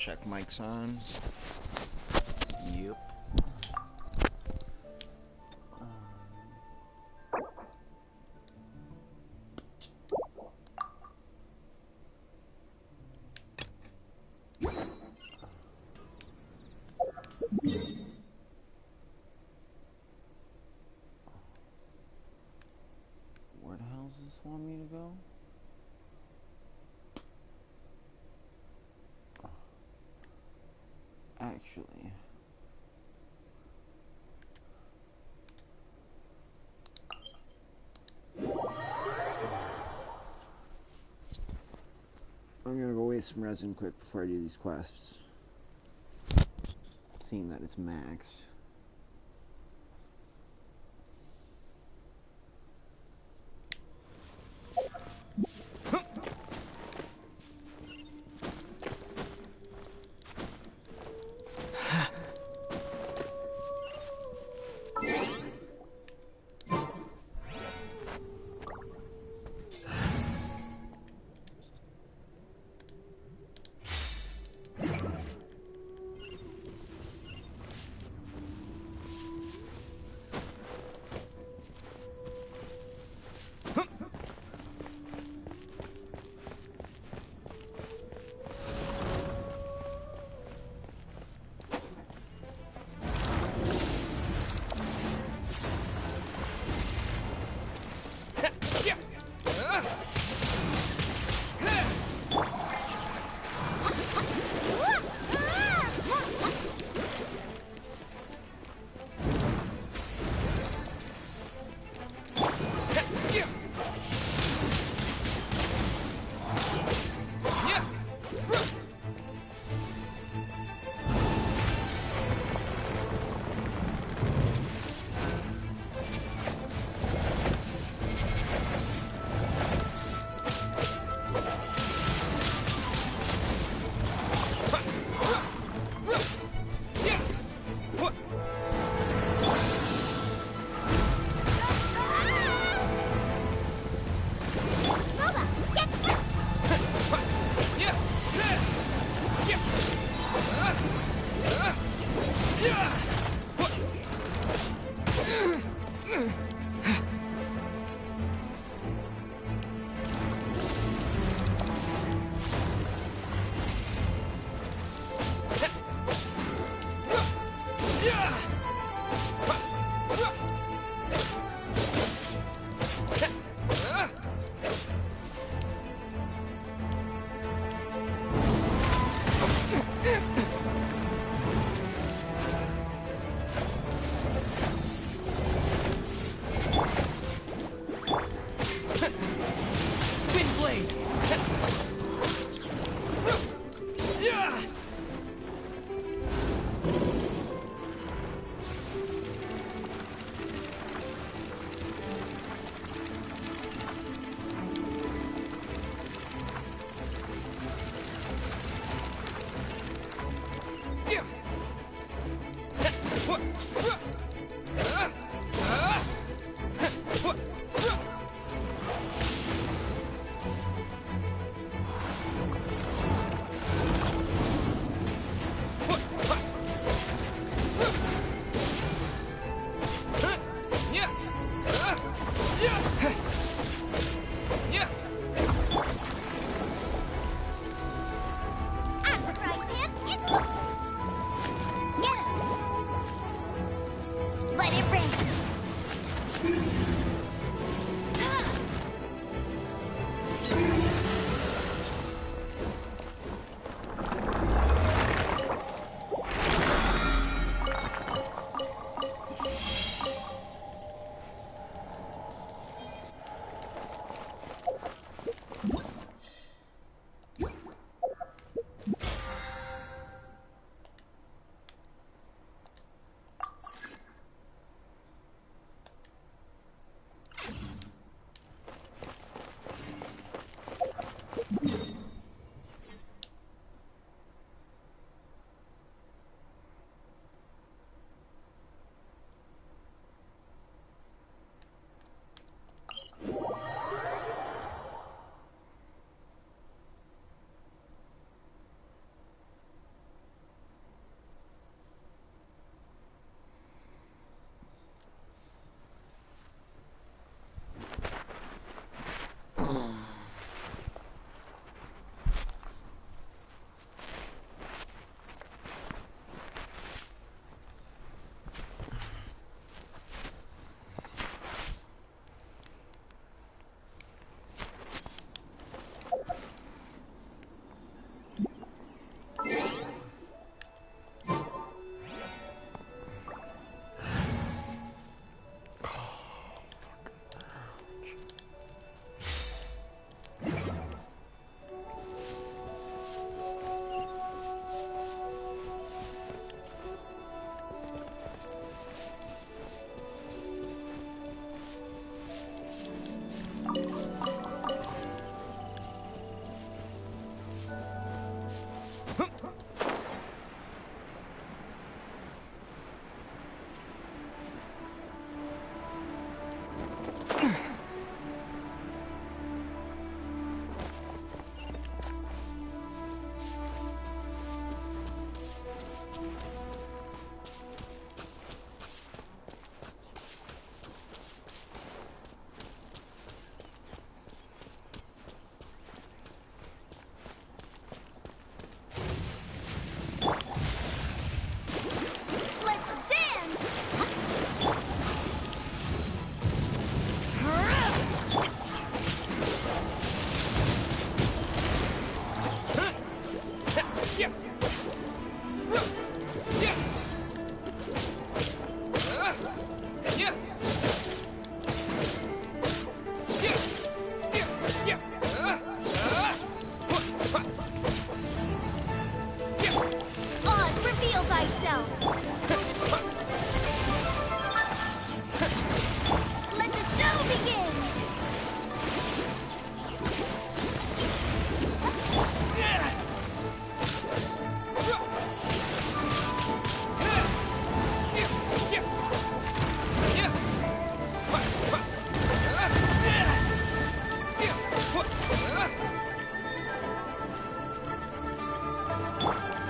check mic's on. Yep. Where the hell does this want me to go? Actually, I'm gonna go waste some resin quick before I do these quests, seeing that it's maxed.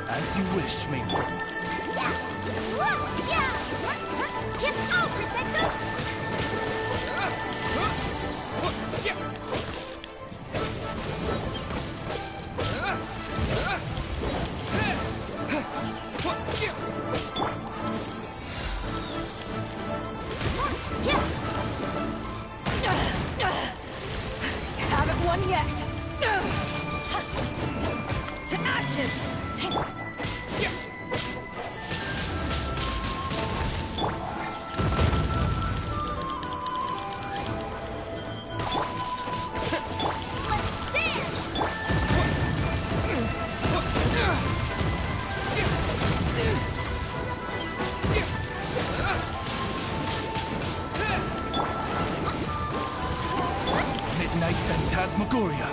As you wish, main friend. I'll protect us! Haven't won yet. To ashes. Midnight Phantasmagoria.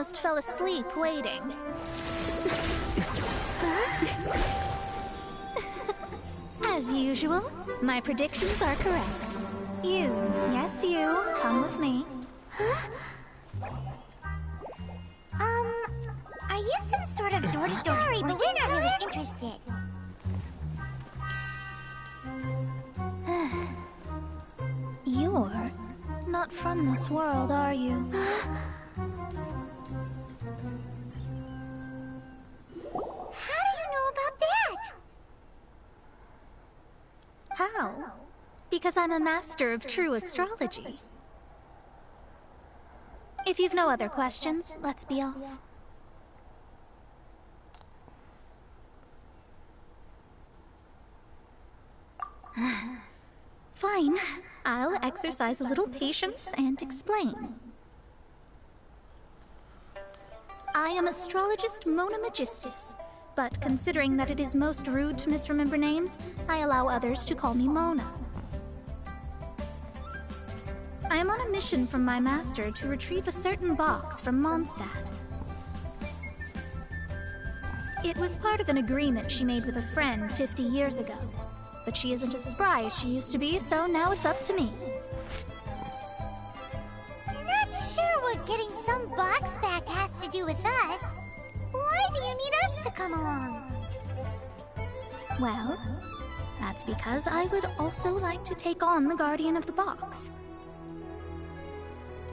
almost fell asleep waiting. As usual, my predictions are correct. You, yes you, come with me. Are you some sort of door-to-door? Sorry, but we're not really interested. You're not from this world, are you? How do you know about that? How? Because I'm a master of true astrology. If you've no other questions, let's be off. Fine. I'll exercise a little patience and explain. I am astrologist Mona Magistus, but considering that it is most rude to misremember names, I allow others to call me Mona. I am on a mission from my master to retrieve a certain box from Mondstadt. It was part of an agreement she made with a friend 50 years ago. But she isn't as spry as she used to be, so now it's up to me. Not sure what getting some box back has to do with us. Why do you need us to come along? Well, that's because I would also like to take on the Guardian of the Box.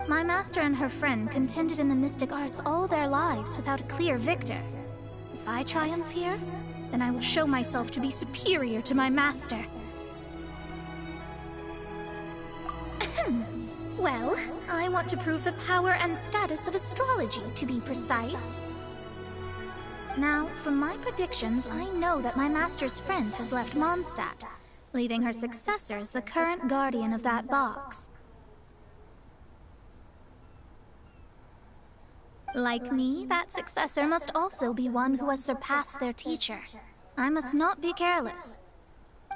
My master and her friend contended in the mystic arts all their lives without a clear victor. If I triumph here, then I will show myself to be superior to my master. Well, I want to prove the power and status of astrology, to be precise. Now, from my predictions, I know that my master's friend has left Mondstadt, leaving her successor as the current guardian of that box. Like me, that successor must also be one who has surpassed their teacher. I must not be careless.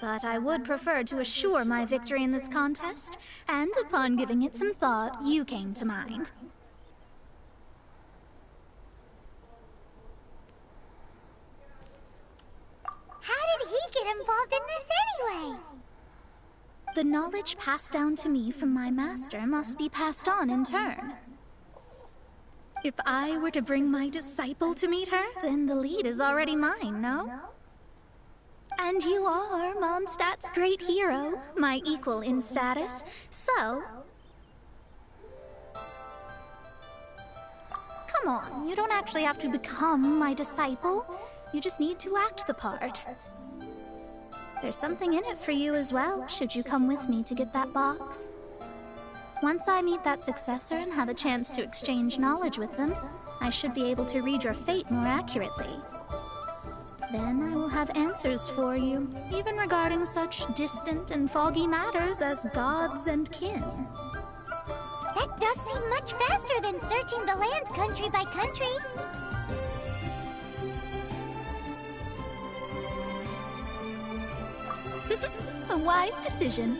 But I would prefer to assure my victory in this contest, and upon giving it some thought, you came to mind. How did he get involved in this anyway? The knowledge passed down to me from my master must be passed on in turn. If I were to bring my disciple to meet her, then the lead is already mine, no? And you are Mondstadt's great hero, my equal in status, so... Come on, you don't actually have to become my disciple. You just need to act the part. There's something in it for you as well, should you come with me to get that box. Once I meet that successor and have a chance to exchange knowledge with them, I should be able to read your fate more accurately. Then I will have answers for you, even regarding such distant and foggy matters as gods and kin. That does seem much faster than searching the land country by country. A wise decision.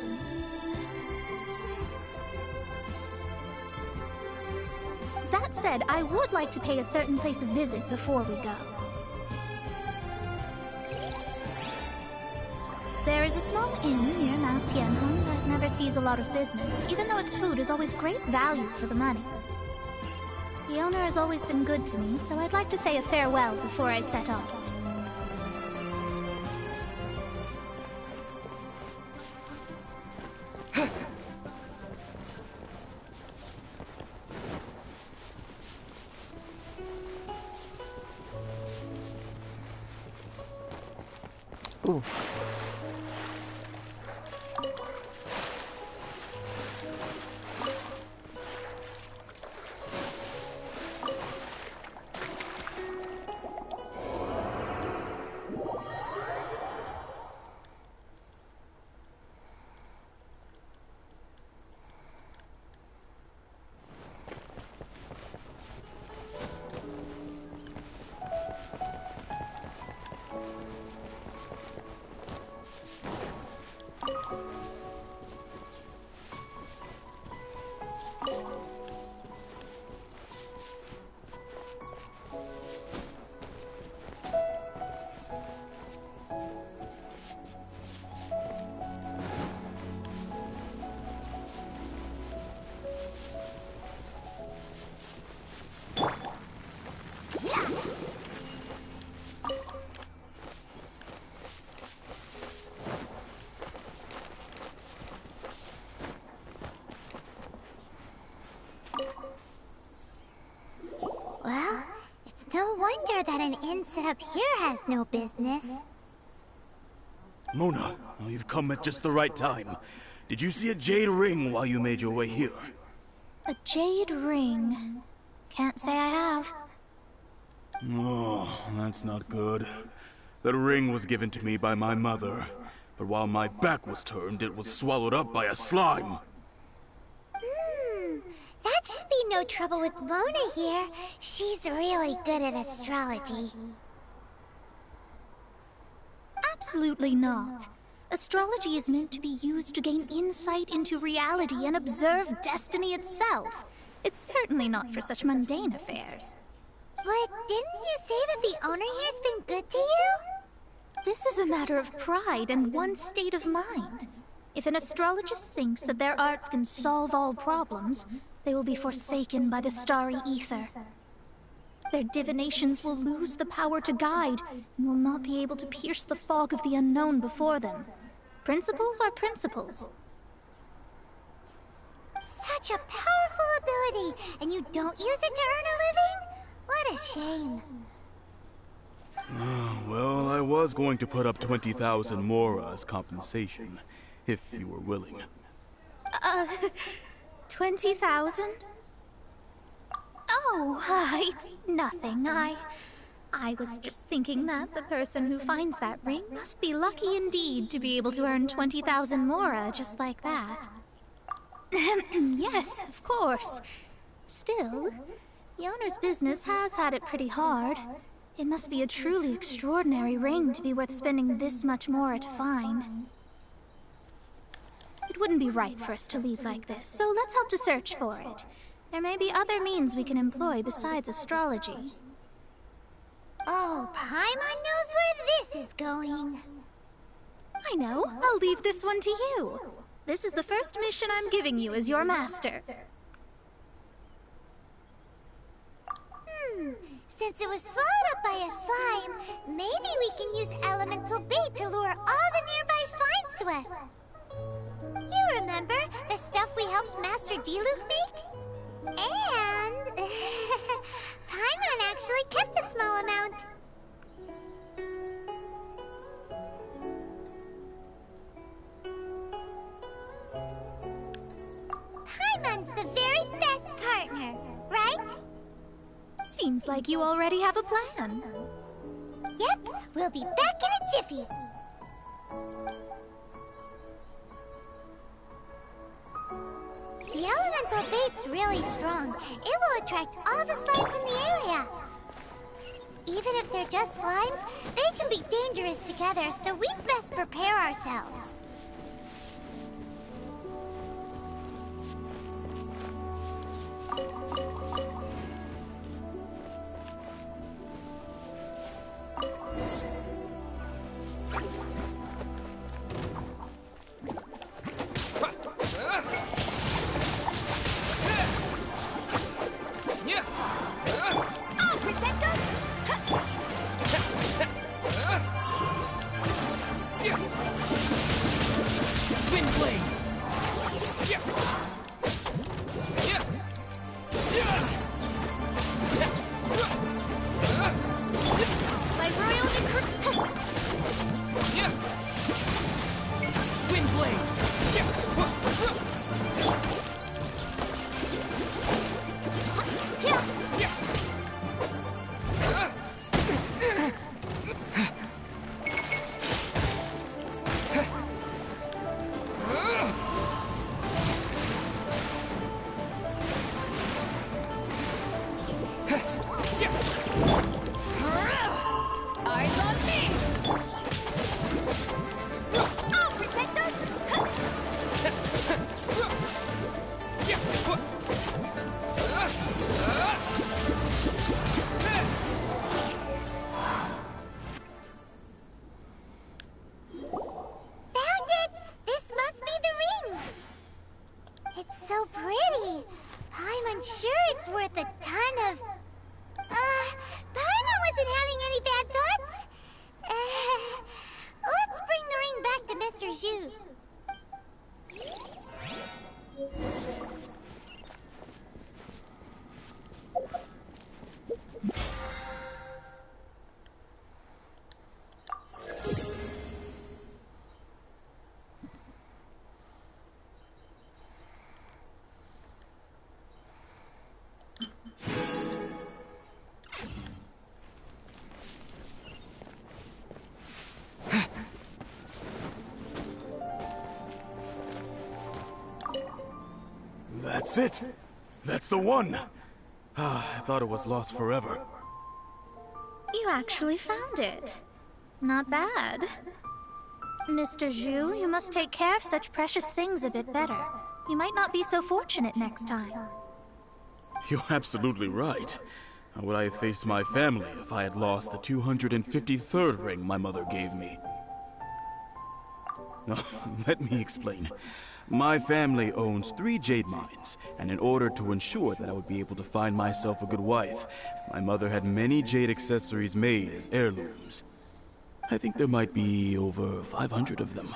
That said, I would like to pay a certain place a visit before we go. There is a small inn near Mount Tianhong that never sees a lot of business, even though its food is always great value for the money. The owner has always been good to me, so I'd like to say a farewell before I set off. Ooh. wonder that an inn set up here has no business. Mona, well, you've come at just the right time. Did you see a jade ring while you made your way here? A jade ring. Can't say I have. Oh, that's not good. That ring was given to me by my mother, but while my back was turned, it was swallowed up by a slime. That should be no trouble with Mona here. She's really good at astrology. Absolutely not. Astrology is meant to be used to gain insight into reality and observe destiny itself. It's certainly not for such mundane affairs. But didn't you say that the owner here's been good to you? This is a matter of pride and one's state of mind. If an astrologist thinks that their arts can solve all problems, they will be forsaken by the starry ether. Their divinations will lose the power to guide, and will not be able to pierce the fog of the unknown before them. Principles are principles. Such a powerful ability, and you don't use it to earn a living? What a shame. Well, I was going to put up 20,000 more as compensation, if you were willing. 20,000? Oh, it's nothing. I was just thinking that the person who finds that ring must be lucky indeed to be able to earn 20,000 mora just like that. Yes, of course. Still, the owner's business has had it pretty hard. It must be a truly extraordinary ring to be worth spending this much mora to find. It wouldn't be right for us to leave like this, so let's help to search for it. There may be other means we can employ besides astrology. Oh, Paimon knows where this is going. I know. I'll leave this one to you. This is the first mission I'm giving you as your master. Since it was swallowed up by a slime, maybe we can use elemental bait to lure all the nearby slimes to us. You remember the stuff we helped Master Diluc make? And Paimon actually kept a small amount. Paimon's the very best partner, right? Seems like you already have a plan. Yep, we'll be back in a jiffy. The elemental bait's really strong. It will attract all the slimes in the area. Even if they're just slimes, they can be dangerous together, so we'd best prepare ourselves. That's it! That's the one! I thought it was lost forever. You actually found it. Not bad. Mr. Zhu, you must take care of such precious things a bit better. You might not be so fortunate next time. You're absolutely right. How would I have faced my family if I had lost the 253rd ring my mother gave me? Let me explain. My family owns 3 jade mines, and in order to ensure that I would be able to find myself a good wife, my mother had many jade accessories made as heirlooms. I think there might be over 500 of them.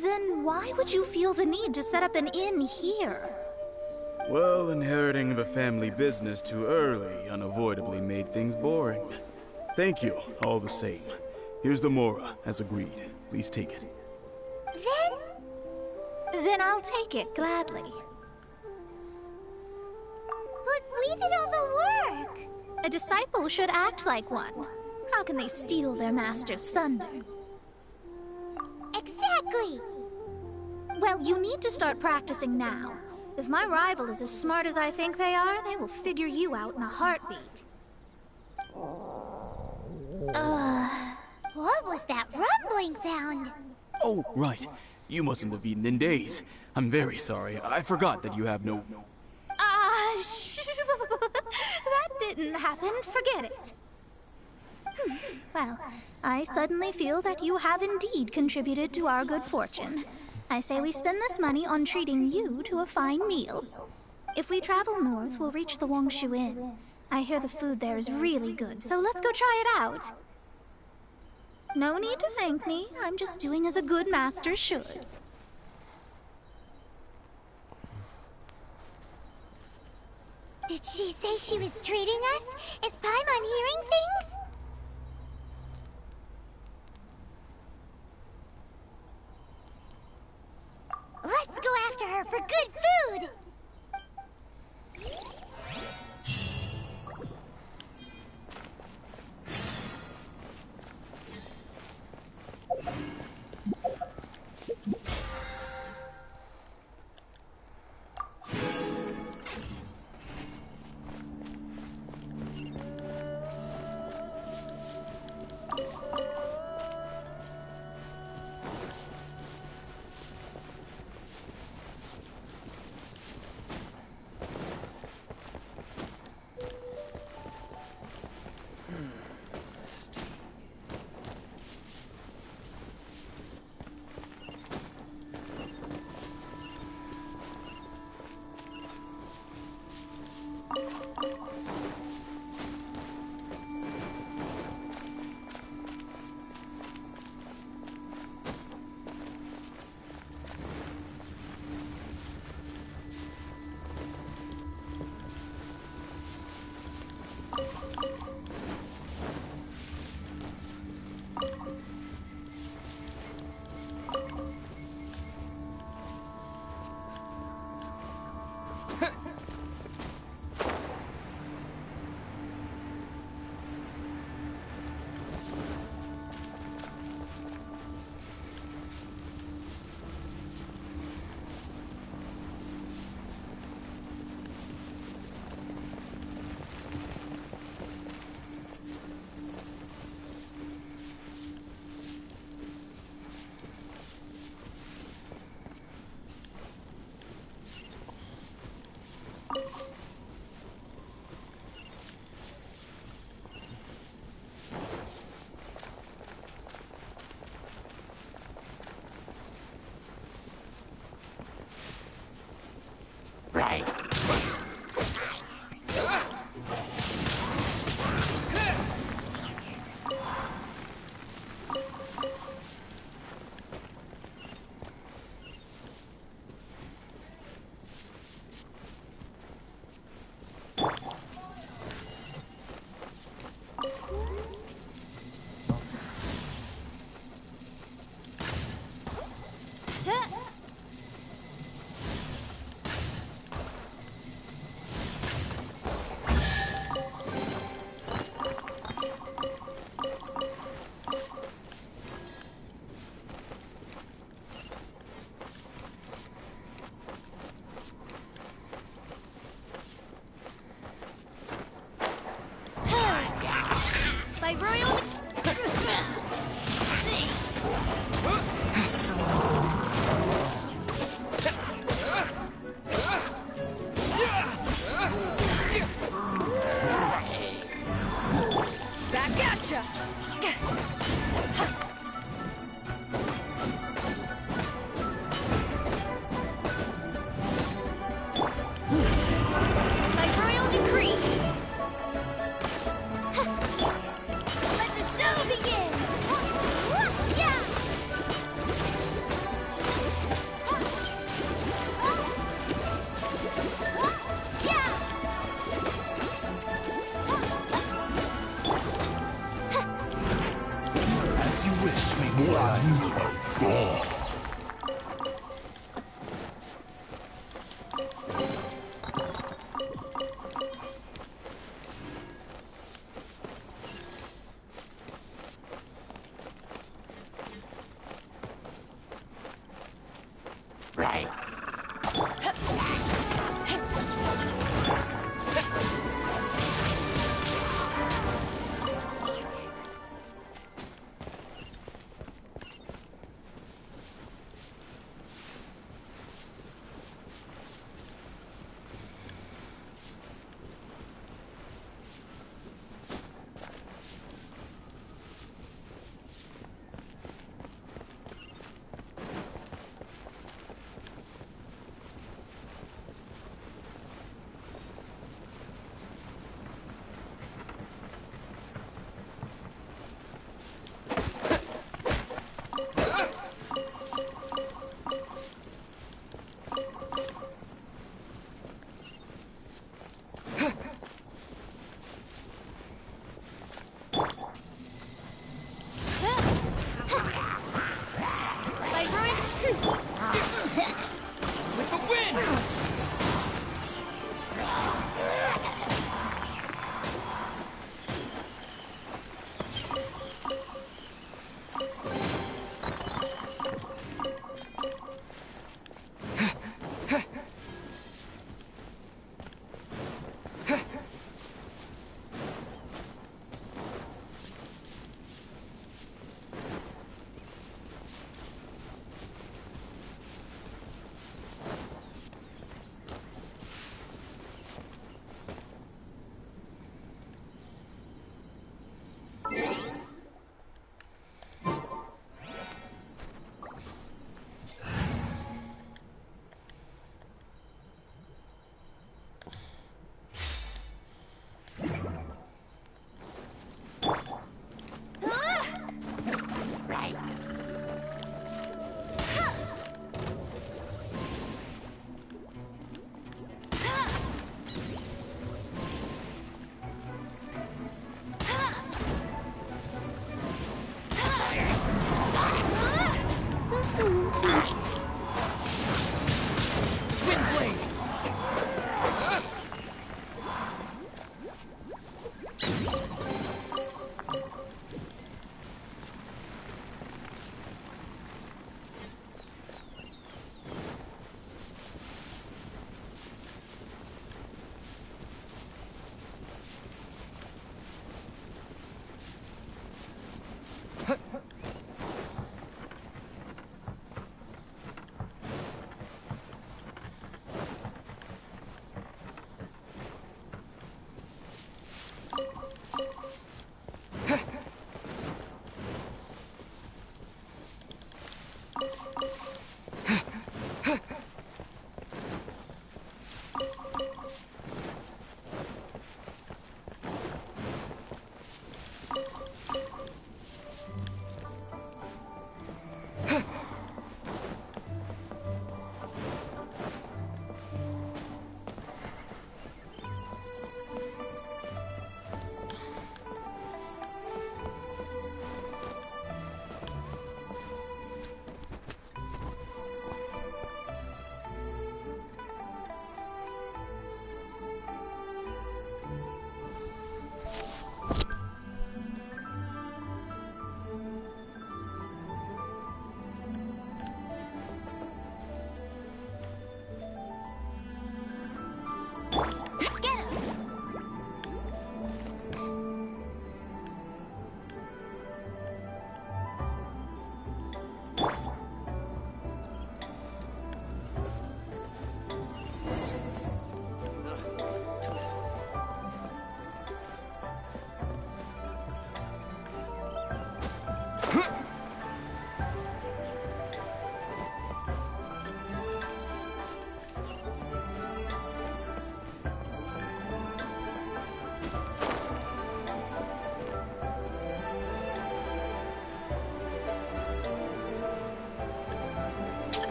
Then why would you feel the need to set up an inn here? Well, inheriting the family business too early unavoidably made things boring. Thank you, all the same. Here's the Mora, as agreed. Please take it. Then I'll take it gladly. But we did all the work! A disciple should act like one. How can they steal their master's thunder? Exactly! Well, you need to start practicing now. If my rival is as smart as I think they are, they will figure you out in a heartbeat. What was that rumbling sound? Oh, right. You mustn't have eaten in days. I'm very sorry. I forgot that you have no... That didn't happen. Forget it. Well, I suddenly feel that you have indeed contributed to our good fortune. I say we spend this money on treating you to a fine meal. If we travel north, we'll reach the Wangshu Inn. I hear the food there is really good, so let's go try it out. No need to thank me. I'm just doing as a good master should. Did she say she was treating us? Is Paimon hearing things? Let's go after her for good food! My royal... Back at ya! My royal decree! Let the show begin! Yeah! As you wish, maiden.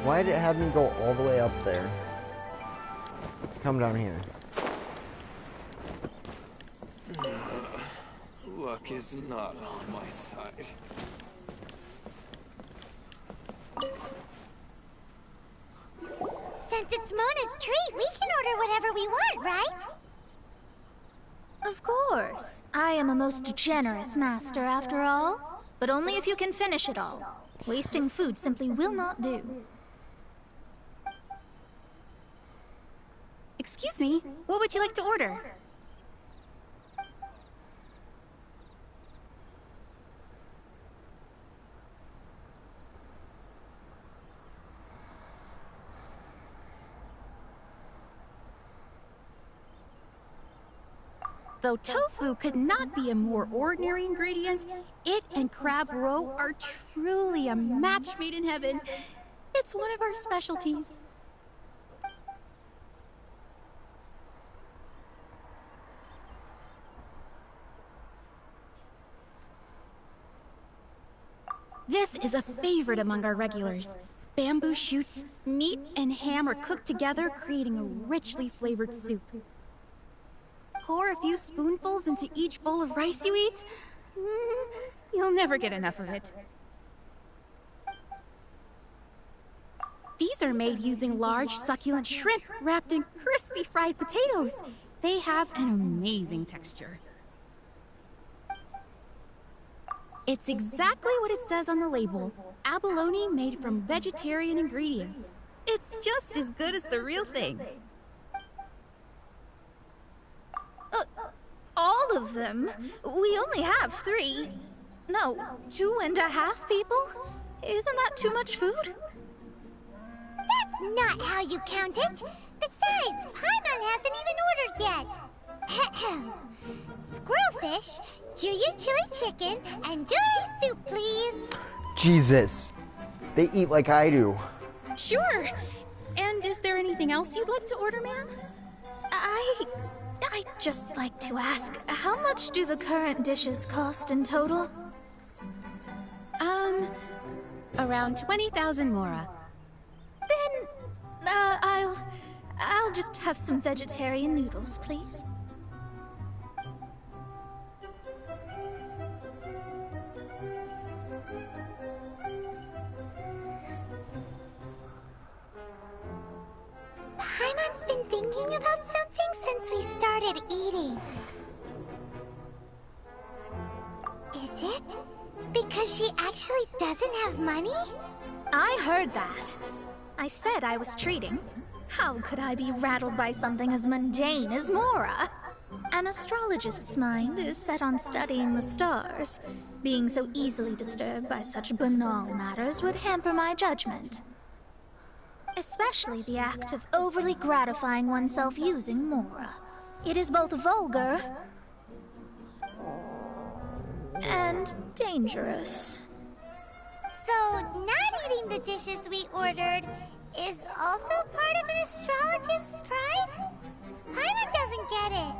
Why did it have me go all the way up there? Come down here. Luck is not on my side. Since it's Mona's treat, we can order whatever we want, right? Of course. I am a most generous master, after all. But only if you can finish it all. Wasting food simply will not do. Excuse me, what would you like to order? Though tofu could not be a more ordinary ingredient, it and crab roe are truly a match made in heaven. It's one of our specialties. This is a favorite among our regulars. Bamboo shoots, meat, and ham are cooked together, creating a richly flavored soup. Pour a few spoonfuls into each bowl of rice you eat. You'll never get enough of it. These are made using large, succulent shrimp wrapped in crispy fried potatoes. They have an amazing texture. It's exactly what it says on the label. Abalone made from vegetarian ingredients. It's just as good as the real thing. All of them? We only have 3. No, 2.5 people? Isn't that too much food? That's not how you count it. Besides, Paimon hasn't even ordered yet. Squirrelfish, Juyu chili chicken, and Jury soup, please. Jesus. They eat like I do. Sure. And is there anything else you'd like to order, ma'am? I'd just like to ask, how much do the current dishes cost in total? Around 20,000 mora. Then, I'll just have some vegetarian noodles, please. Paimon's been thinking about something since we started eating. Is it? Because she actually doesn't have money? I heard that. I said I was treating. How could I be rattled by something as mundane as Mora? An astrologist's mind is set on studying the stars. Being so easily disturbed by such banal matters would hamper my judgment. Especially the act of overly gratifying oneself using Mora. It is both vulgar and dangerous. So, not eating the dishes we ordered is also part of an astrologist's pride? Paimon doesn't get it.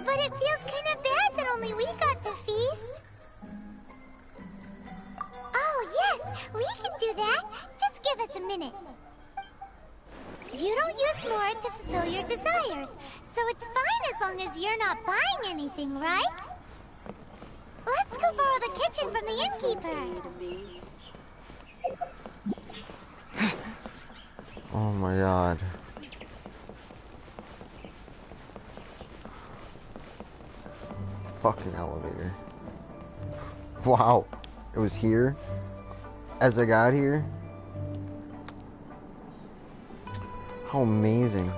But it feels kind of bad that only we got to feast. Oh, yes, we can do that. Just give us a minute. You don't use Mora to fulfill your desires, so it's fine as long as you're not buying anything, right? Let's go borrow the kitchen from the innkeeper. Oh my god. Fucking elevator. Wow. It was here? As I got here? How amazing.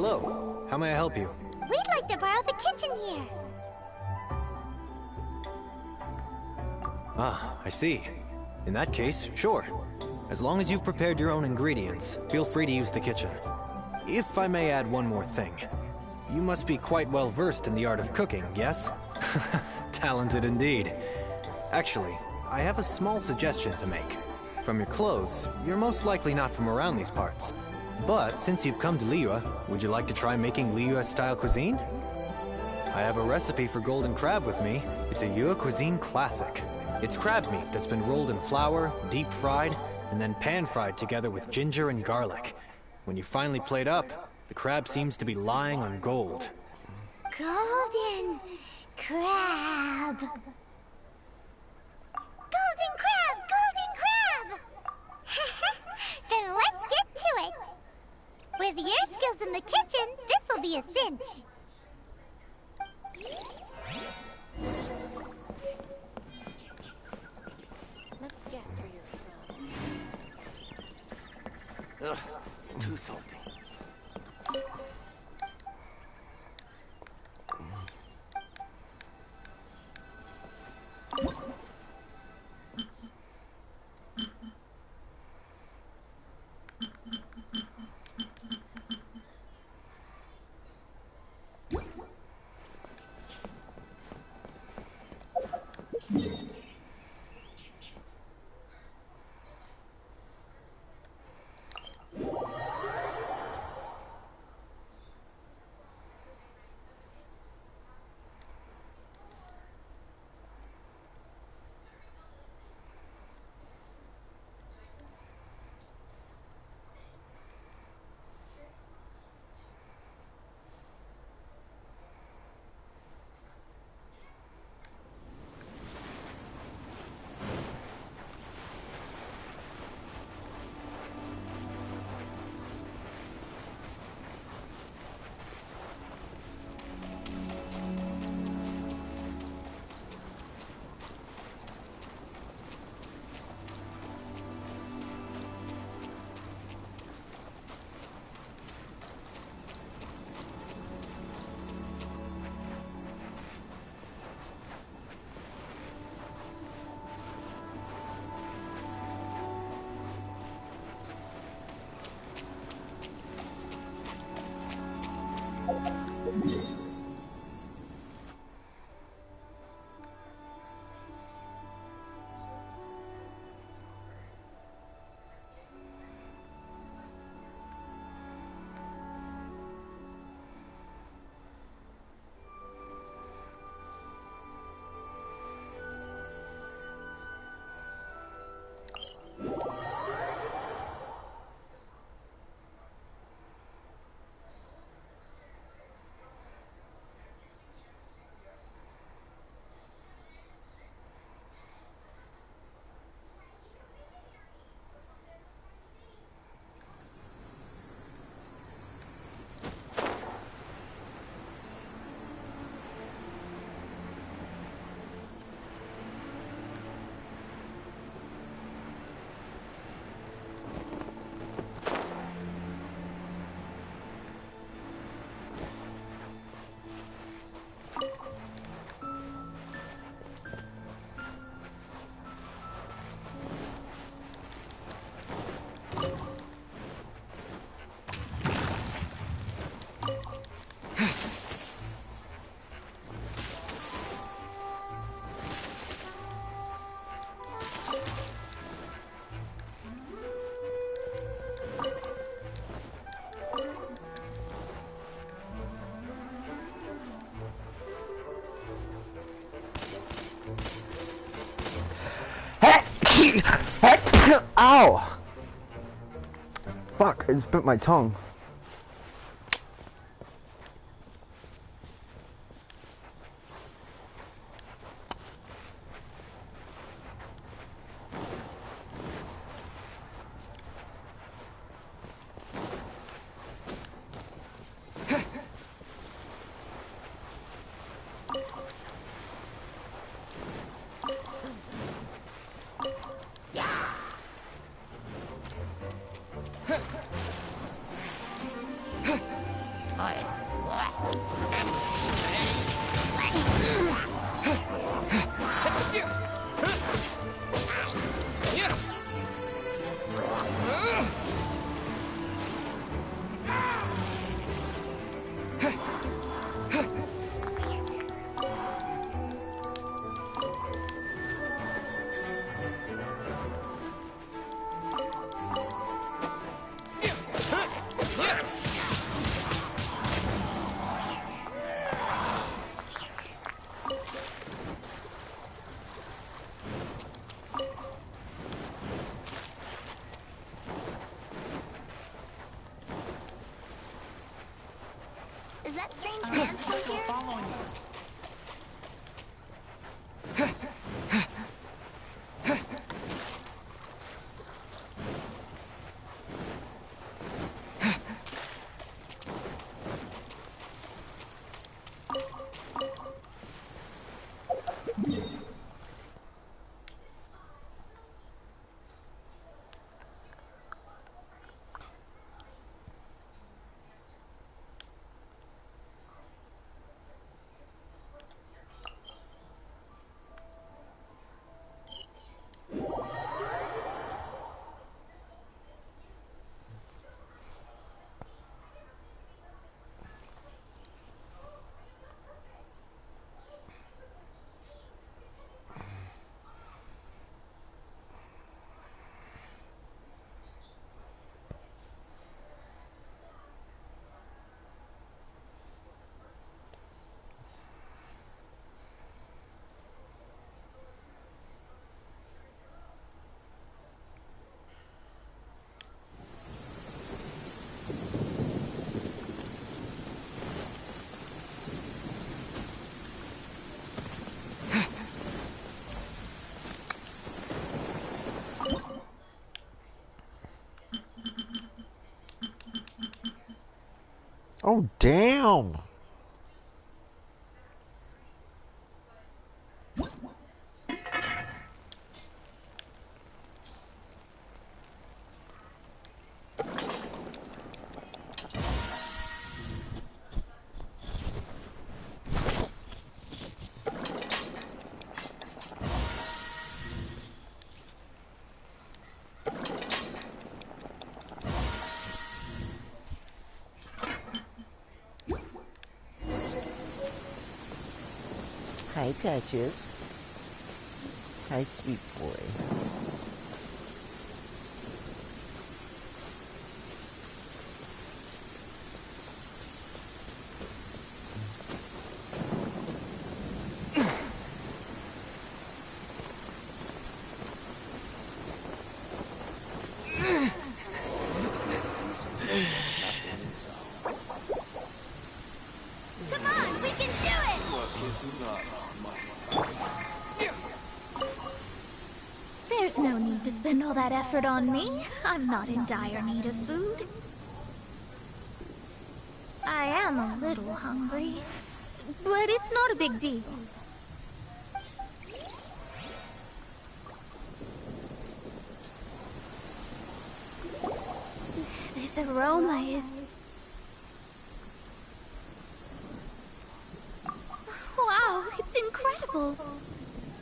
Hello. How may I help you? We'd like to borrow the kitchen here. Ah, I see. In that case, sure. As long as you've prepared your own ingredients, feel free to use the kitchen. If I may add one more thing. You must be quite well versed in the art of cooking, yes? Talented indeed. Actually, I have a small suggestion to make. From your clothes, you're most likely not from around these parts. But since you've come to Liyue, would you like to try making Liyue-style cuisine? I have a recipe for golden crab with me. It's a Yue cuisine classic. It's crab meat that's been rolled in flour, deep fried, and then pan-fried together with ginger and garlic. When you finally plate up, the crab seems to be lying on gold. Golden crab. Golden crab! Golden crab! Then let's get to it. With your skills in the kitchen, this'll be a cinch. Let's guess where you're from. Ugh, too salty. Ow! Fuck, I just bit my tongue. that strange man still here? Following us. Oh, damn! Hi, Patches. Hi, sweet boy. Come on, we can do it! Luck is not on my side. There's no need to spend all that effort on me. I'm not in dire need of food. I am a little hungry, but it's not a big deal. This aroma is... Wow, it's incredible.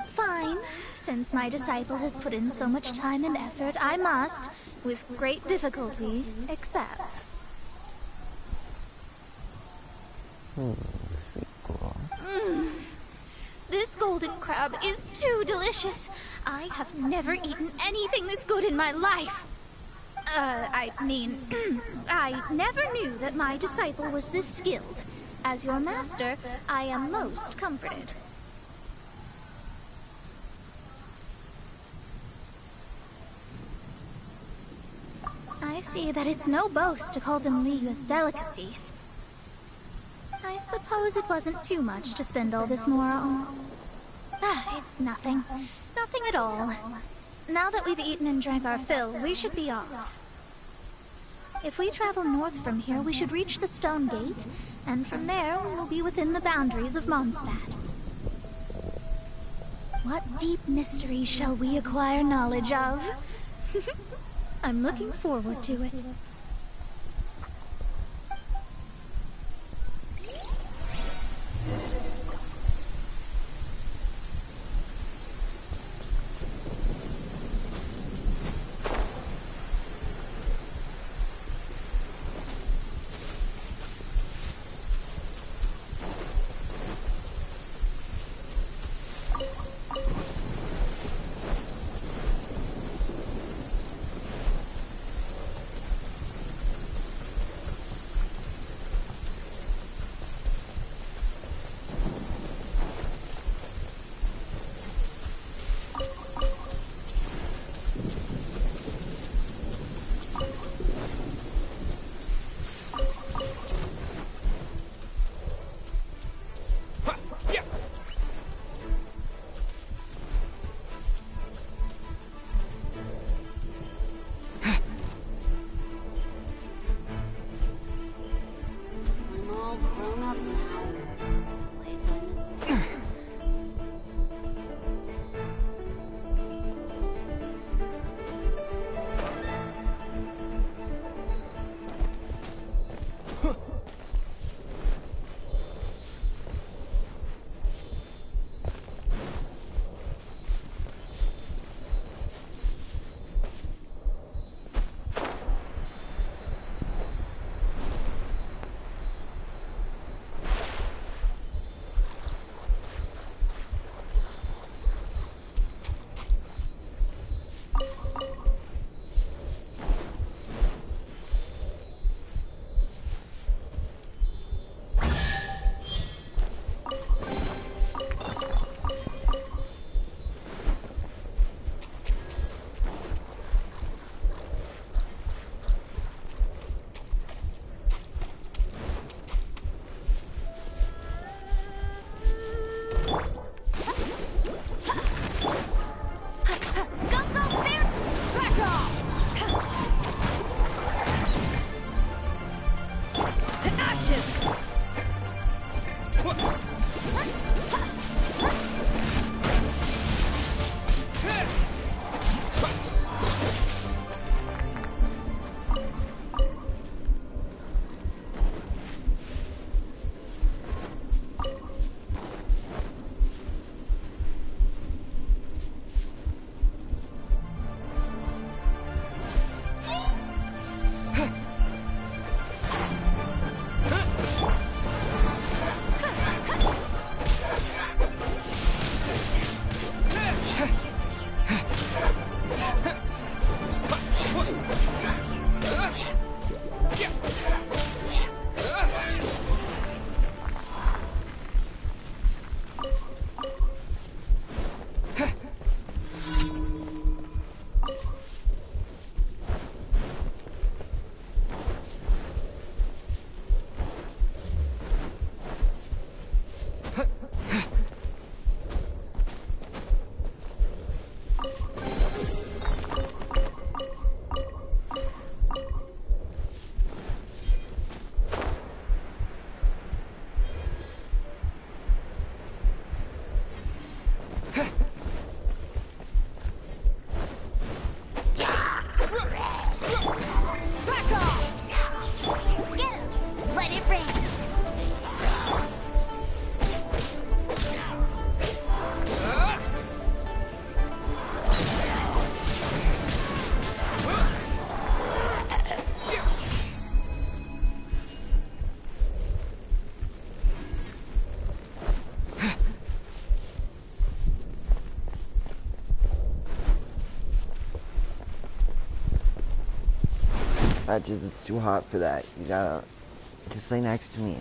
Fine. Since my disciple has put in so much time and effort, I must, with great difficulty, accept. This golden crab is too delicious. I have never eaten anything this good in my life. I mean, I never knew that my disciple was this skilled. As your master, I am most comforted. I see that it's no boast to call them Liga's delicacies. I suppose it wasn't too much to spend all this more on. It's nothing. Nothing at all. Now that we've eaten and drank our fill, we should be off. If we travel north from here, we should reach the Stone Gate, and from there, we'll be within the boundaries of Mondstadt. What deep mysteries shall we acquire knowledge of? I'm looking forward to it. Patches, it's too hot for that. You gotta just lay next to me.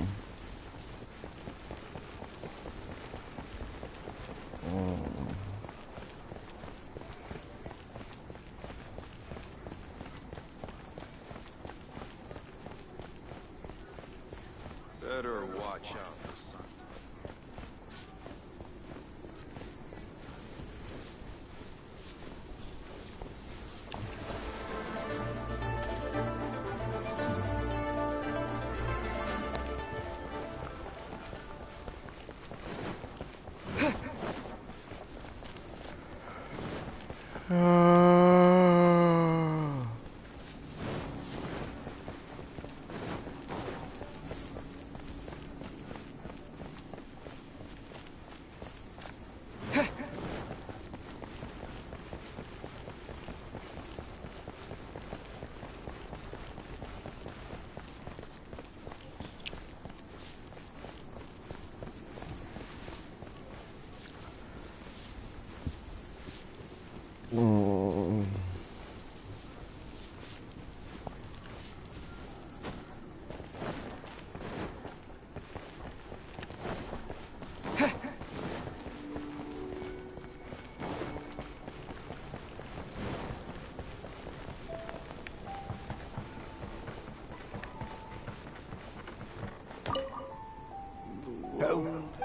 Better watch out for something.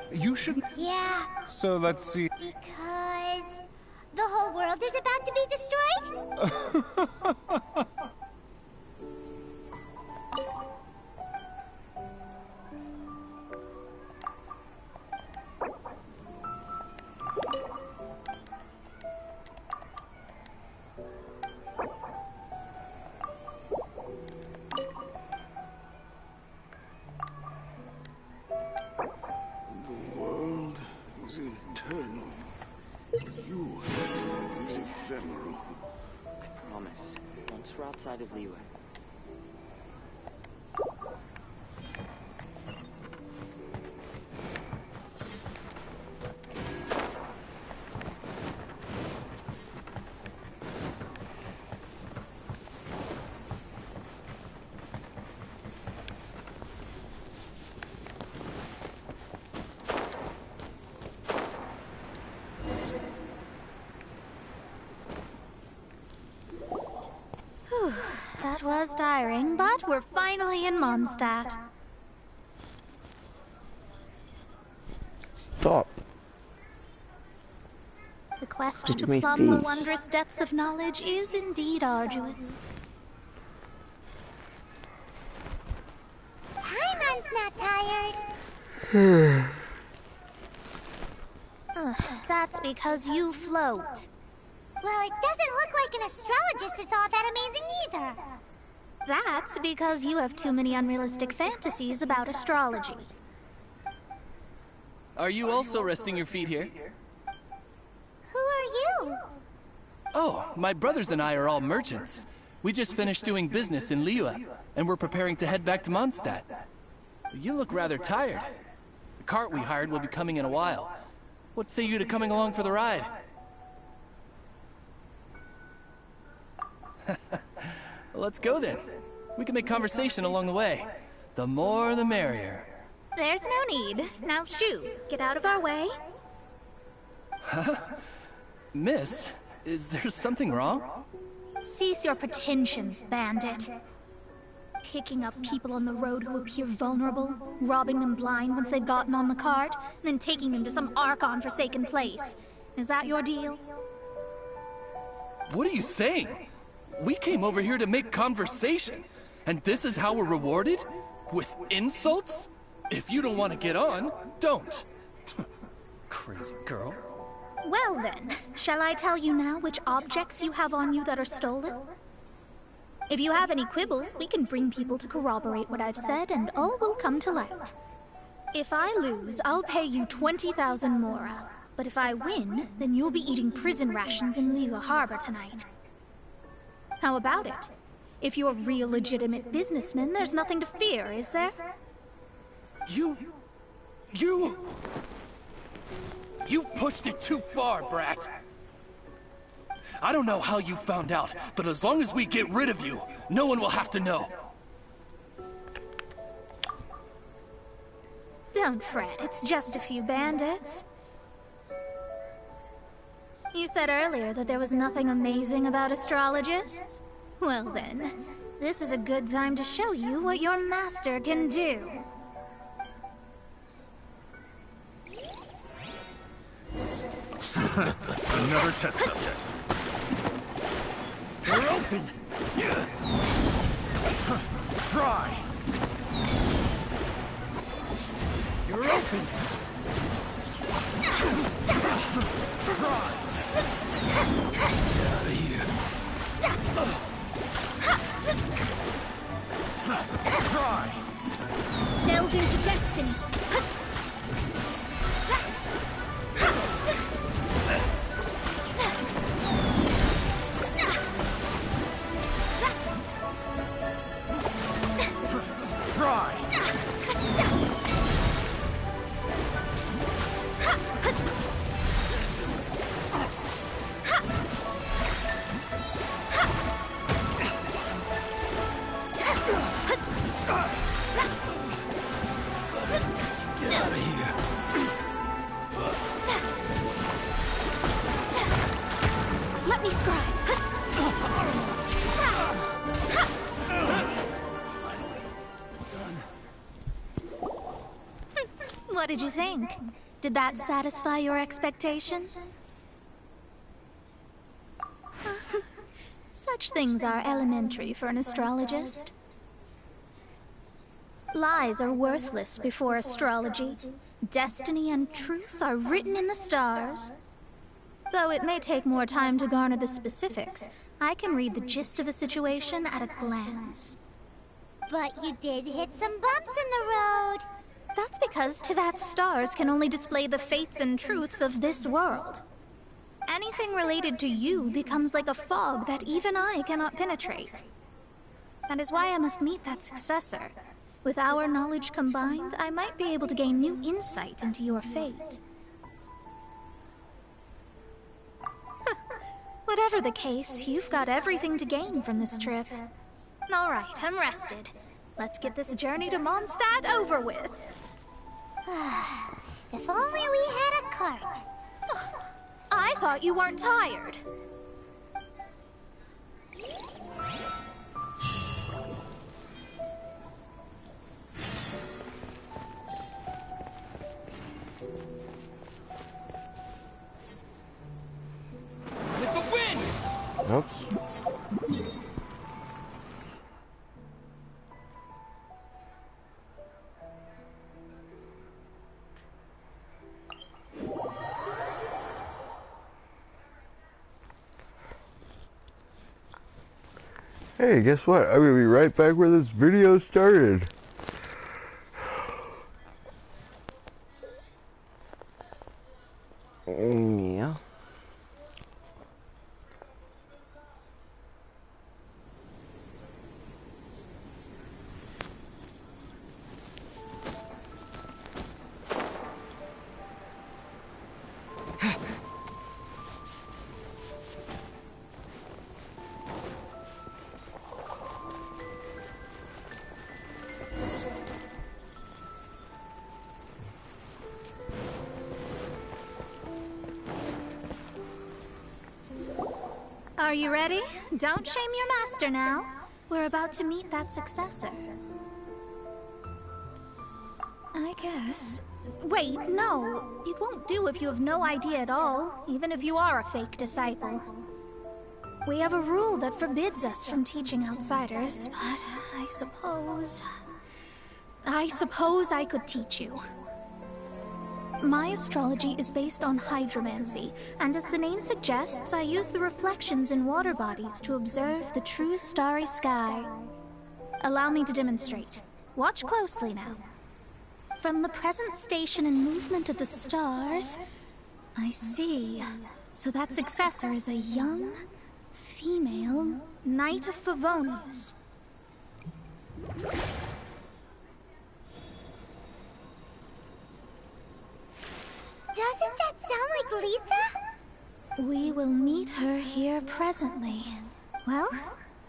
You shouldn't. Yeah, So let's see. because the whole world is about to be destroyed? The world is eternal. You is ephemeral. I promise. Once we're outside of Liyue. That was tiring, but we're finally in Mondstadt. Stop. The quest Give to me plumb the peace. wondrous depths of knowledge is indeed arduous. Paimon's not tired. That's because you float. Well, it doesn't look like an astrologist is all that amazing either. That's because you have too many unrealistic fantasies about astrology. Are you also resting your feet here? Who are you? Oh, my brothers and I are all merchants. We just finished doing business in Liyue, and we're preparing to head back to Mondstadt. You look rather tired. The cart we hired will be coming in a while. What say you to coming along for the ride? Let's go then. We can make conversation along the way. The more the merrier. There's no need. Now shoot, get out of our way. Miss, is there something wrong? Cease your pretensions, bandit. Picking up people on the road who appear vulnerable, robbing them blind once they've gotten on the cart, and then taking them to some Archon-forsaken place. Is that your deal? What are you saying? We came over here to make conversation, and this is how we're rewarded? With insults? If you don't want to get on, don't. Crazy girl. Well then, shall I tell you now which objects you have on you that are stolen? If you have any quibbles, we can bring people to corroborate what I've said, and all will come to light. If I lose, I'll pay you 20,000 mora. But if I win, then you'll be eating prison rations in Liyue Harbor tonight. How about it? If you're real legitimate businessmen, there's nothing to fear, is there? You've pushed it too far, brat. I don't know how you found out, but as long as we get rid of you, no one will have to know. Don't fret, it's just a few bandits. You said earlier that there was nothing amazing about astrologists? Well then, this is a good time to show you what your master can do. Another test subject. You're open! Try! You're open! Try! Get out of here. Try! Delve into destiny. Let me scribe. What did you think? Did that satisfy your expectations? Such things are elementary for an astrologist. Lies are worthless before astrology. Destiny and truth are written in the stars. Though it may take more time to garner the specifics, I can read the gist of a situation at a glance. But you did hit some bumps in the road. That's because Tivat's stars can only display the fates and truths of this world. Anything related to you becomes like a fog that even I cannot penetrate. That is why I must meet that successor. With our knowledge combined, I might be able to gain new insight into your fate. Whatever the case, you've got everything to gain from this trip. All right, I'm rested. Let's get this journey to Mondstadt over with. If only we had a cart. I thought you weren't tired. With the wind! Oops. Hey, guess what? I'm gonna be right back where this video started. Yeah. Are you ready? Don't shame your master now. We're about to meet that successor. I guess. Wait, no. It won't do if you have no idea at all, even if you are a fake disciple. We have a rule that forbids us from teaching outsiders, but I suppose I could teach you. My astrology is based on hydromancy, and as the name suggests, I use the reflections in water bodies to observe the true starry sky. Allow me to demonstrate. Watch closely now. From the present station and movement of the stars, I see. So that successor is a young, female Knight of Favonius. Doesn't that sound like Lisa? We will meet her here presently. Well,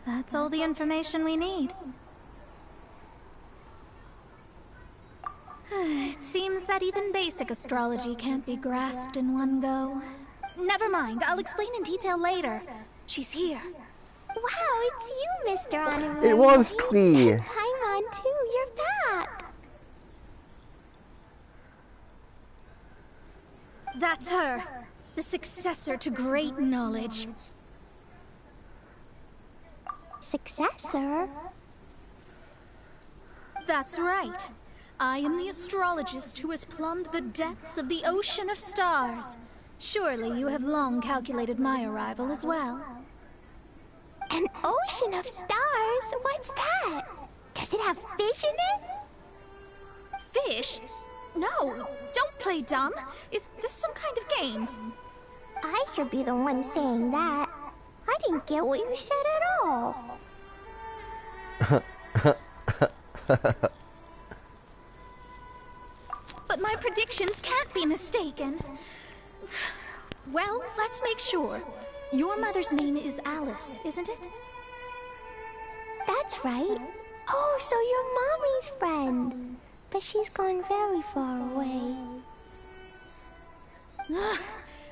that's all the information we need. It seems that even basic astrology can't be grasped in one go. Never mind, I'll explain in detail later. She's here. Wow, it's you, Mr. Honorary. It was Klee. And Paimon too, you're back. That's her. The successor to great knowledge. Successor? That's right. I am the astrologist who has plumbed the depths of the ocean of stars. Surely you have long calculated my arrival as well. An ocean of stars? What's that? Does it have fish in it? Fish? No, don't play dumb. Is this some kind of game? I should be the one saying that. I didn't get what you said at all. But my predictions can't be mistaken. Well, let's make sure. Your mother's name is Alice, isn't it? That's right. Oh, so you're Mommy's friend. But she's gone very far away.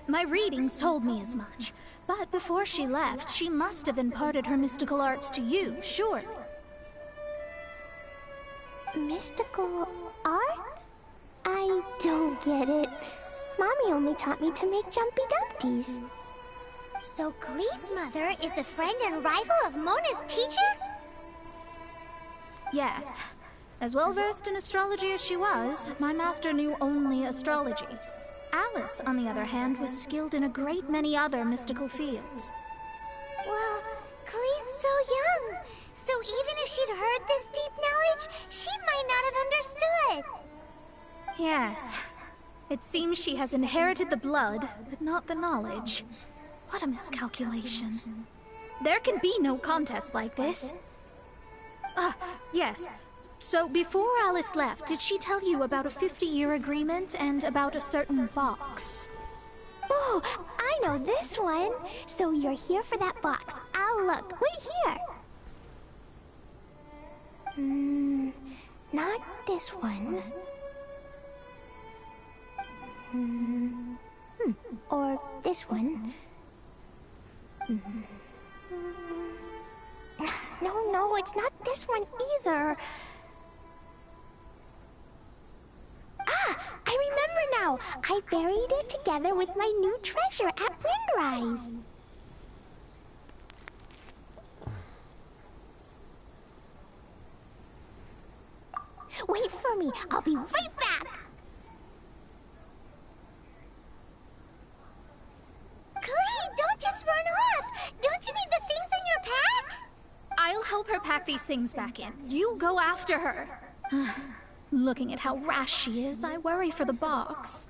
My readings told me as much. But before she left, she must have imparted her mystical arts to you, surely. Mystical arts? I don't get it. Mommy only taught me to make jumpy dumpties. So Glee's mother is the friend and rival of Mona's teacher? Yes. As well versed in astrology as she was, my master knew only astrology. Alice, on the other hand, was skilled in a great many other mystical fields. Well, Glee's so young. So even if she'd heard this deep knowledge, she might not have understood. Yes. It seems she has inherited the blood, but not the knowledge. What a miscalculation. There can be no contest like this. Yes. So before Alice left, did she tell you about a 50-year agreement and about a certain box? Oh, I know this one. So you're here for that box. I'll look. Wait here. Not this one. Or this one. No, it's not this one either. I remember now. I buried it together with my new treasure at Windrise. Wait for me. I'll be right back. Glee, don't just run off. Don't you need the things in your pack? I'll help her pack these things back in. You go after her. Looking at how rash she is, I worry for the box.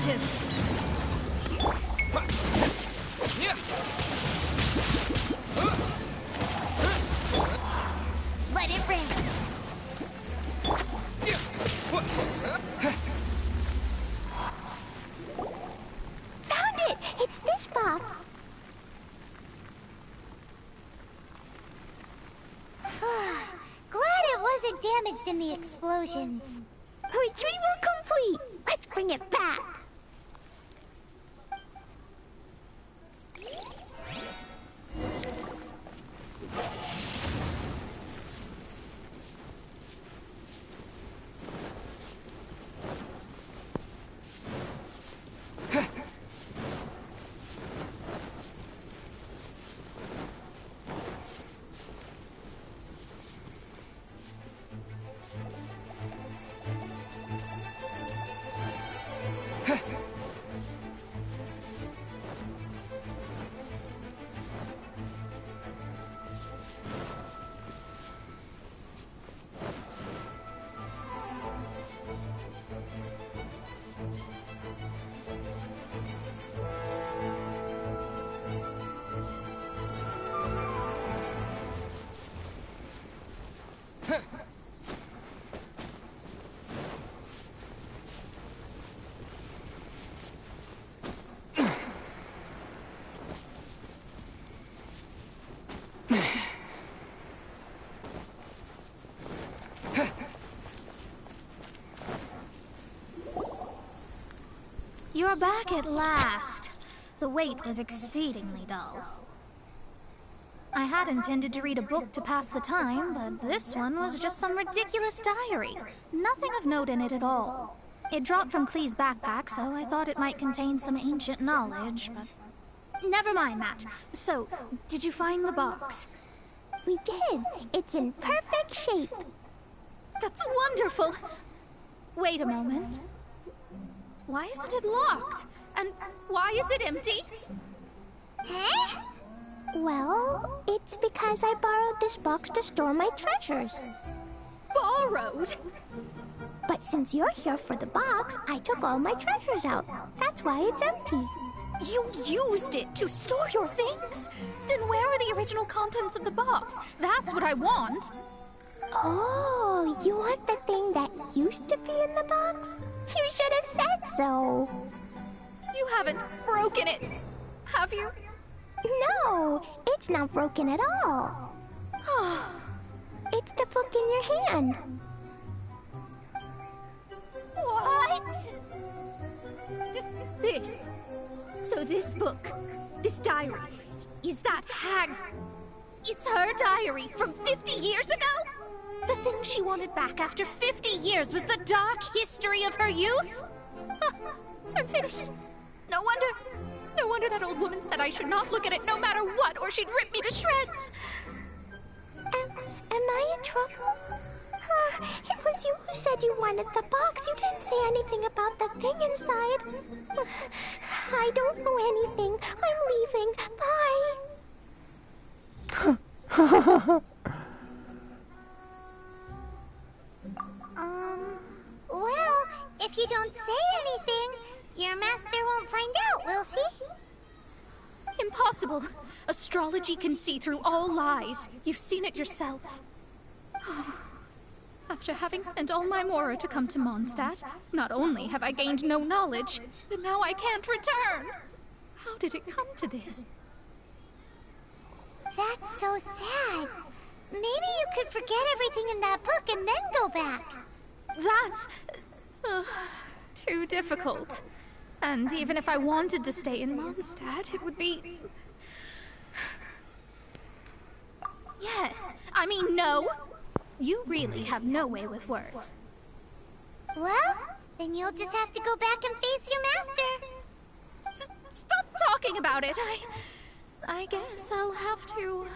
ashes! Let it rain. Found it! It's this box. Glad it wasn't damaged in the explosions. Retrieval complete! Let's bring it back! You're back at last. The wait was exceedingly dull. I had intended to read a book to pass the time, but this one was just some ridiculous diary. Nothing of note in it at all. It dropped from Clee's backpack, so I thought it might contain some ancient knowledge, but... Never mind that. So, did you find the box? We did. It's in perfect shape. That's wonderful! Wait a moment. Why isn't it locked? And why is it empty? Huh? Well, it's because I borrowed this box to store my treasures. Borrowed? But since you're here for the box, I took all my treasures out. That's why it's empty. You used it to store your things? Then where are the original contents of the box? That's what I want. Oh, you want the thing that used to be in the box? You should have said so. You haven't broken it, have you? No, it's not broken at all. It's the book in your hand. What? This. So this book, this diary, is that Hag's... It's her diary from 50 years ago? The thing she wanted back after 50 years was the dark history of her youth? I'm finished. No wonder that old woman said I should not look at it no matter what, or she'd rip me to shreds. Am I in trouble? It was you who said you wanted the box. You didn't say anything about the thing inside. I don't know anything. I'm leaving. Bye. Well, if you don't say anything, your master won't find out, will she? Impossible. Astrology can see through all lies. You've seen it yourself. After having spent all my mora to come to Mondstadt, not only have I gained no knowledge, but now I can't return. How did it come to this? That's so sad. Maybe you could forget everything in that book and then go back. That's... too difficult. And even if I wanted to stay in Mondstadt, it would be... Yes, I mean no. You really have no way with words. Well, then you'll just have to go back and face your master. Stop talking about it. I guess I'll have to...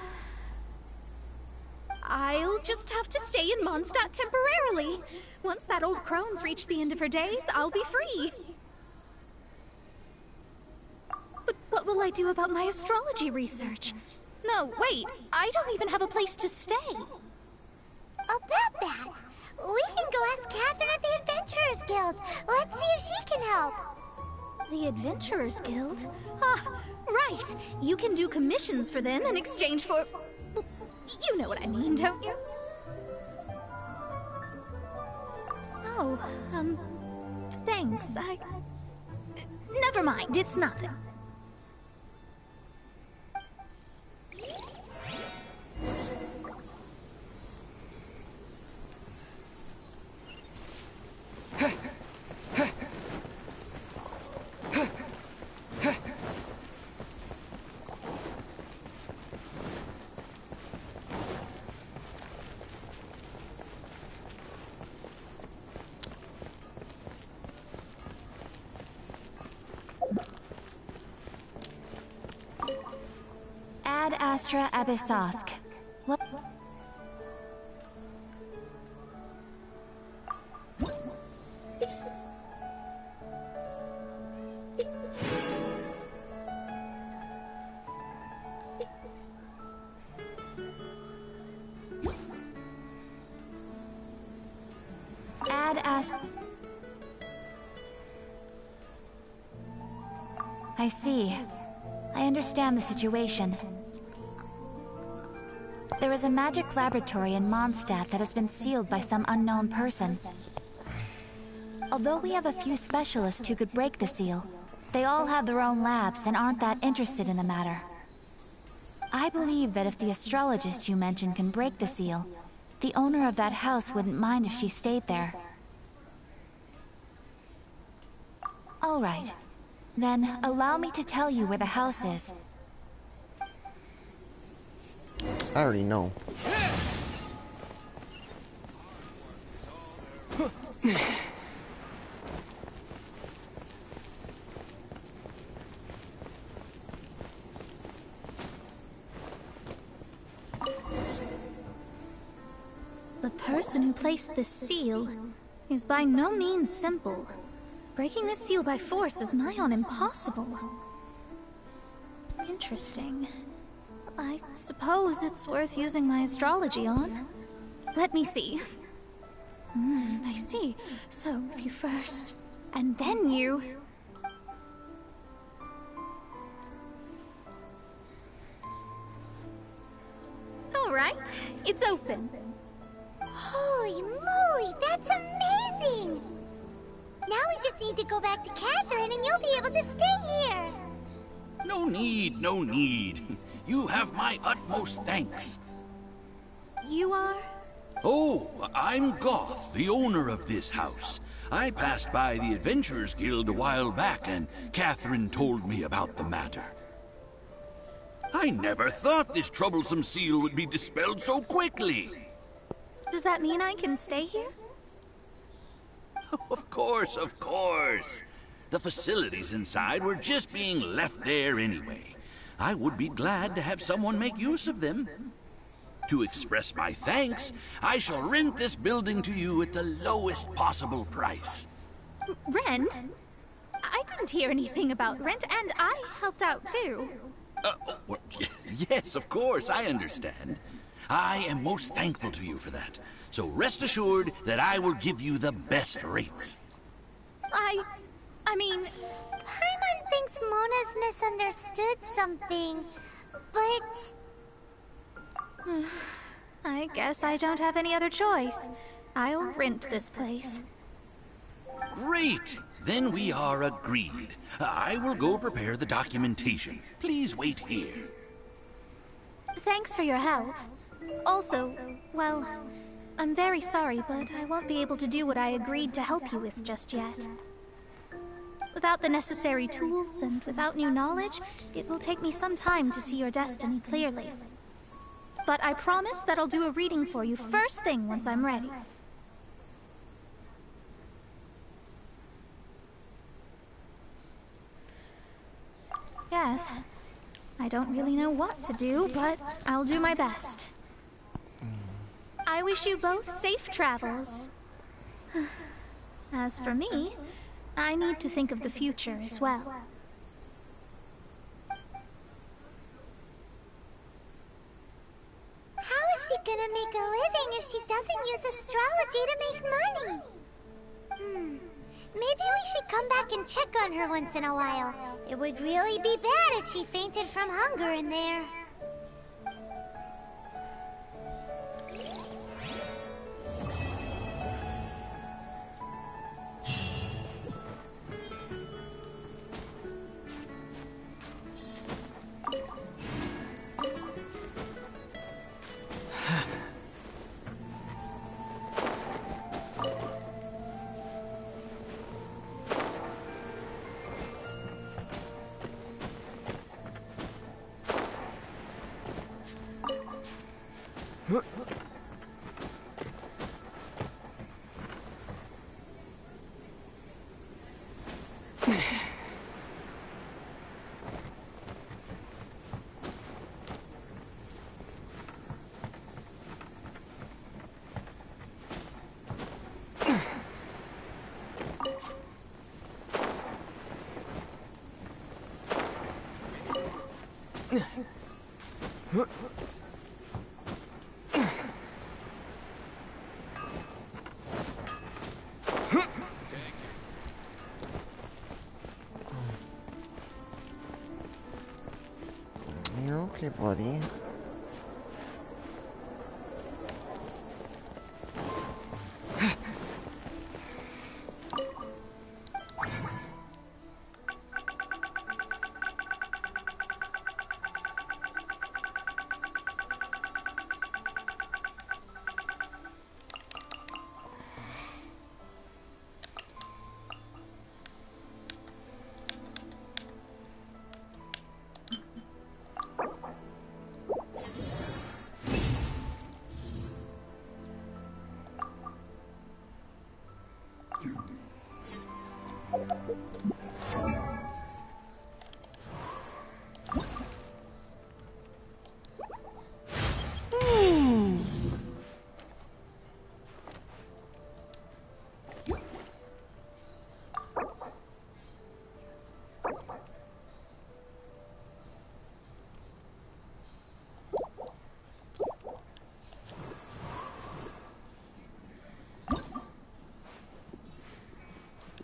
I'll just have to stay in Mondstadt temporarily. Once that old crone's reached the end of her days, I'll be free. But what will I do about my astrology research? No, wait, I don't even have a place to stay. About that, we can go ask Catherine at the Adventurers Guild. Let's see if she can help. The Adventurers Guild? Ah, right! You can do commissions for them in exchange for... You know what I mean, don't you? Oh, thanks. Never mind, it's nothing. Ad Astra Abyssosk. What? Ad Astra. I see. I understand the situation. There is a magic laboratory in Mondstadt that has been sealed by some unknown person. Although we have a few specialists who could break the seal, they all have their own labs and aren't that interested in the matter. I believe that if the astrologist you mentioned can break the seal, the owner of that house wouldn't mind if she stayed there. All right. Then, allow me to tell you where the house is. I already know. The person who placed this seal is by no means simple. Breaking this seal by force is nigh on impossible. Interesting. I suppose it's worth using my astrology on. Let me see. I see. So, if you first, and then you... Alright, it's open. Holy moly, that's amazing! Now we just need to go back to Catherine and you'll be able to stay here! No need, no need. You have my utmost thanks. You are? Oh, I'm Goth, the owner of this house. I passed by the Adventurers Guild a while back, and Catherine told me about the matter. I never thought this troublesome seal would be dispelled so quickly. Does that mean I can stay here? Of course, of course. The facilities inside were just being left there anyway. I would be glad to have someone make use of them. To express my thanks, I shall rent this building to you at the lowest possible price. Rent? I didn't hear anything about rent, and I helped out too. Well, yes, of course, I understand. I am most thankful to you for that. So rest assured that I will give you the best rates. I mean... Paimon thinks Mona's misunderstood something, but... I guess I don't have any other choice. I'll rent this place. Great! Then we are agreed. I will go prepare the documentation. Please wait here. Thanks for your help. Also, well, I'm very sorry, but I won't be able to do what I agreed to help you with just yet. Without the necessary tools and without new knowledge, it will take me some time to see your destiny clearly. But I promise that I'll do a reading for you first thing once I'm ready. Yes. I don't really know what to do, but I'll do my best. I wish you both safe travels. As for me, I need to think of the future as well. How is she gonna make a living if she doesn't use astrology to make money? Maybe we should come back and check on her once in a while. It would really be bad if she fainted from hunger in there. You're okay, buddy.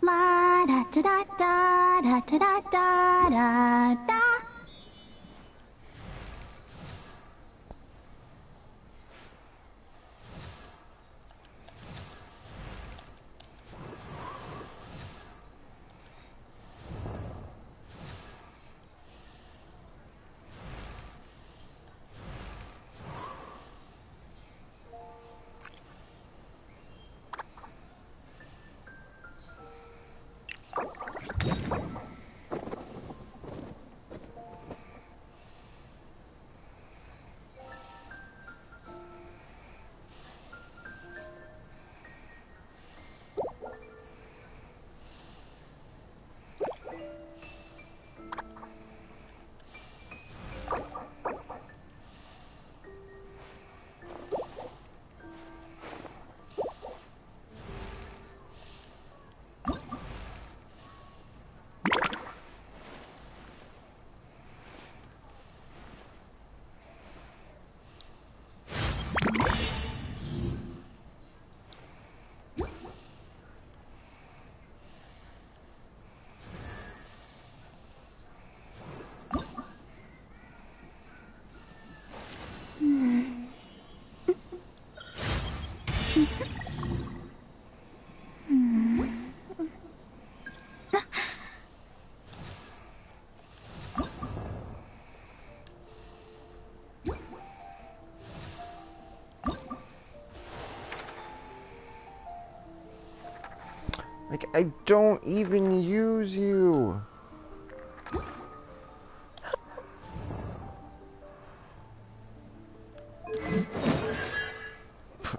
La da da da da da da da da da. Like, I don't even use you.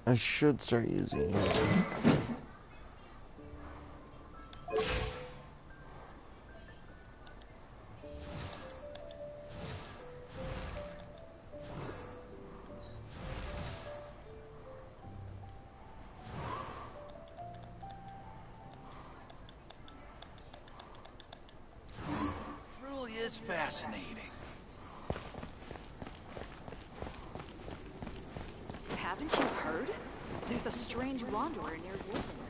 I should start using you. Truly is fascinating. Haven't you heard? There's a strange wanderer near Woodland.